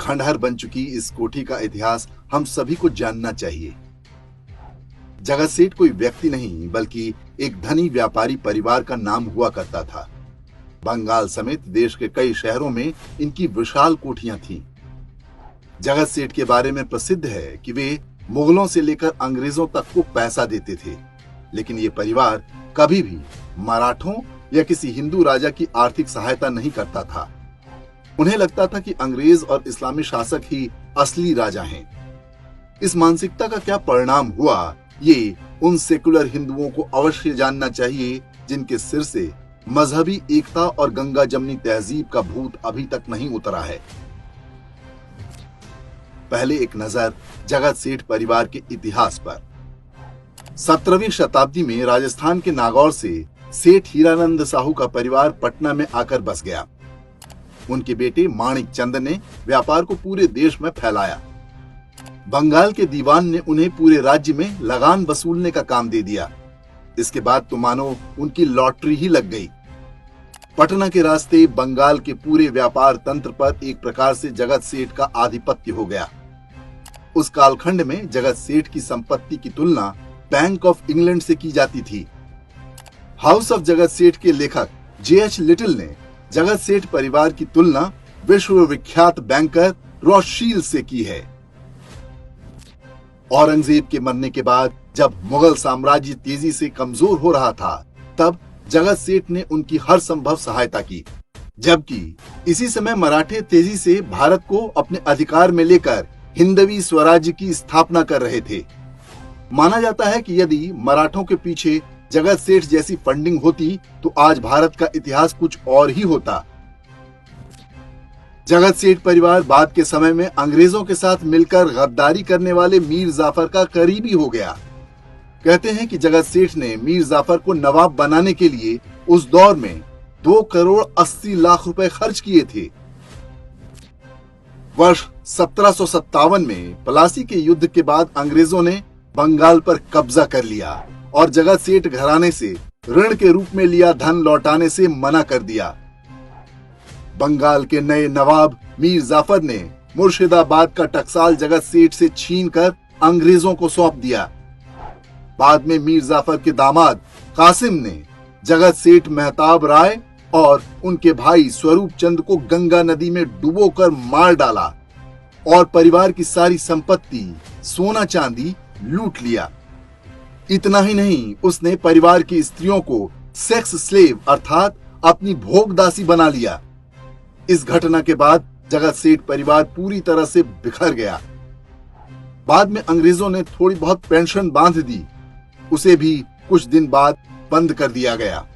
खंडहर बन चुकी इस कोठी का इतिहास हम सभी को जानना चाहिए। जगत सेठ कोई व्यक्ति नहीं बल्कि एक धनी व्यापारी परिवार का नाम हुआ करता था। बंगाल समेत देश के कई शहरों में इनकी विशाल कोठियां थीं। जगत सेठ के बारे में प्रसिद्ध है कि वे मुगलों से लेकर अंग्रेजों तक को पैसा देते थे, लेकिन ये परिवार कभी भी मराठों या किसी हिंदू राजा की आर्थिक सहायता नहीं करता था। उन्हें लगता था कि अंग्रेज और इस्लामी शासक ही असली राजा हैं। इस मानसिकता का क्या परिणाम हुआ, ये उन सेकुलर हिंदुओं को अवश्य जानना चाहिए जिनके सिर से मजहबी एकता और गंगा जमनी तहजीब का भूत अभी तक नहीं उतरा है। पहले एक नजर जगत सेठ परिवार के इतिहास पर। 17वीं शताब्दी में राजस्थान के नागौर से सेठ हीरानंद साहू का परिवार पटना में आकर बस गया। उनके बेटे माणिक चंद ने व्यापार को पूरे देश में फैलाया। बंगाल के दीवान ने उन्हें पूरे राज्य में लगान वसूलने का काम दे दिया। इसके बाद तो मानो उनकी लॉटरी ही लग गई। पटना के रास्ते बंगाल के पूरे व्यापार तंत्र पर एक प्रकार से जगत सेठ का आधिपत्य हो गया। उस कालखंड में जगत सेठ की संपत्ति की तुलना बैंक ऑफ इंग्लैंड से की जाती थी। हाउस ऑफ जगत सेठ के लेखक J.H. लिटिल ने जगत सेठ परिवार की तुलना विश्व विख्यात बैंकर रॉथशील्ड से की है। औरंगजेब के मरने के बाद जब मुगल साम्राज्य तेजी से कमजोर हो रहा था, तब जगत सेठ ने उनकी हर संभव सहायता की, जबकि इसी समय मराठे तेजी से भारत को अपने अधिकार में लेकर हिंदवी स्वराज्य की स्थापना कर रहे थे। माना जाता है कि यदि मराठों के पीछे जगत सेठ जैसी फंडिंग होती तो आज भारत का इतिहास कुछ और ही होता। जगत सेठ परिवार बाद के समय में अंग्रेजों के साथ मिलकर गद्दारी करने वाले मीर जाफर का करीबी हो गया। कहते हैं कि जगत सेठ ने मीर जाफर को नवाब बनाने के लिए उस दौर में 2 करोड़ 80 लाख रुपए खर्च किए थे। वर्ष 1757 में प्लासी के युद्ध के बाद अंग्रेजों ने बंगाल पर कब्जा कर लिया और जगत सेठ घराने से ऋण के रूप में लिया धन लौटाने से मना कर दिया। बंगाल के नए नवाब मीर जाफर ने मुर्शिदाबाद का टकसाल जगत सेठ से छीनकर अंग्रेजों को सौंप दिया। बाद में मीर जाफर के दामाद कासिम ने जगत सेठ मेहताब राय और उनके भाई स्वरूप चंद को गंगा नदी में डुबोकर मार डाला और परिवार की सारी संपत्ति, सोना चांदी लूट लिया। इतना ही नहीं, उसने परिवार की स्त्रियों को सेक्स स्लेव अर्थात अपनी भोगदासी बना लिया। इस घटना के बाद जगत सेठ परिवार पूरी तरह से बिखर गया। बाद में अंग्रेजों ने थोड़ी बहुत पेंशन बांध दी, उसे भी कुछ दिन बाद बंद कर दिया गया।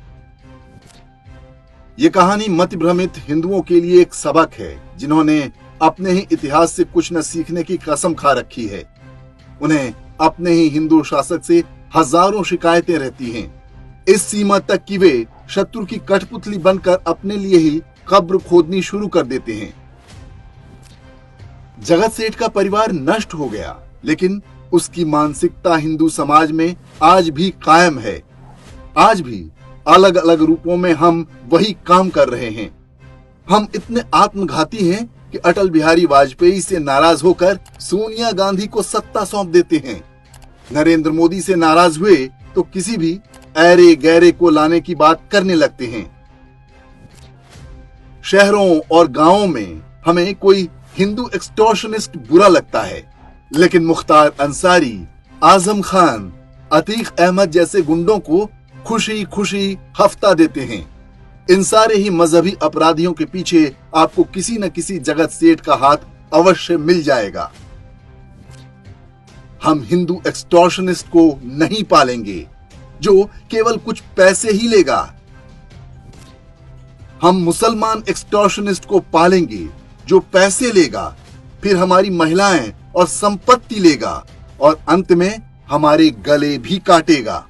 ये कहानी मति भ्रमित हिंदुओं के लिए एक सबक है, जिन्होंने अपने ही इतिहास से कुछ न सीखने की कसम खा रखी है। उन्हें अपने ही हिंदू शासक से हजारों शिकायतें रहती हैं, इस सीमा तक कि वे शत्रु की कठपुतली बनकर अपने लिए ही कब्र खोदनी शुरू कर देते हैं। जगत सेठ का परिवार नष्ट हो गया, लेकिन उसकी मानसिकता हिंदू समाज में आज भी कायम है। आज भी अलग अलग रूपों में हम वही काम कर रहे हैं। हम इतने आत्मघाती हैं कि अटल बिहारी वाजपेयी से नाराज होकर सोनिया गांधी को सत्ता सौंप देते हैं। नरेंद्र मोदी से नाराज हुए तो किसी भी ऐरे गैरे को लाने की बात करने लगते हैं। शहरों और गांवों में हमें कोई हिंदू एक्सटॉर्शनिस्ट बुरा लगता है, लेकिन मुख्तार अंसारी, आजम खान, अतीक अहमद जैसे गुंडों को खुशी खुशी हफ्ता देते हैं। इन सारे ही मजहबी अपराधियों के पीछे आपको किसी न किसी जगत सेठ का हाथ अवश्य मिल जाएगा। हम हिंदू एक्सटॉर्शनिस्ट को नहीं पालेंगे जो केवल कुछ पैसे ही लेगा। हम मुसलमान एक्सटॉर्शनिस्ट को पालेंगे जो पैसे लेगा, फिर हमारी महिलाएं और संपत्ति लेगा और अंत में हमारे गले भी काटेगा।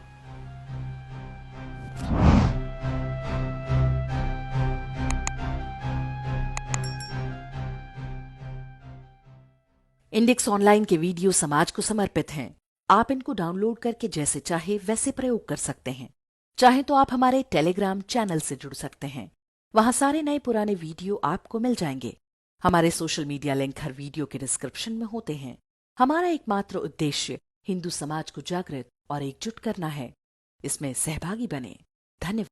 इंडेक्स ऑनलाइन के वीडियो समाज को समर्पित हैं। आप इनको डाउनलोड करके जैसे चाहे वैसे प्रयोग कर सकते हैं। चाहे तो आप हमारे टेलीग्राम चैनल से जुड़ सकते हैं। वहां सारे नए पुराने वीडियो आपको मिल जाएंगे। हमारे सोशल मीडिया लिंक हर वीडियो के डिस्क्रिप्शन में होते हैं। हमारा एकमात्र उद्देश्य हिंदू समाज को जागृत और एकजुट करना है। इसमें सहभागी बने। धन्यवाद।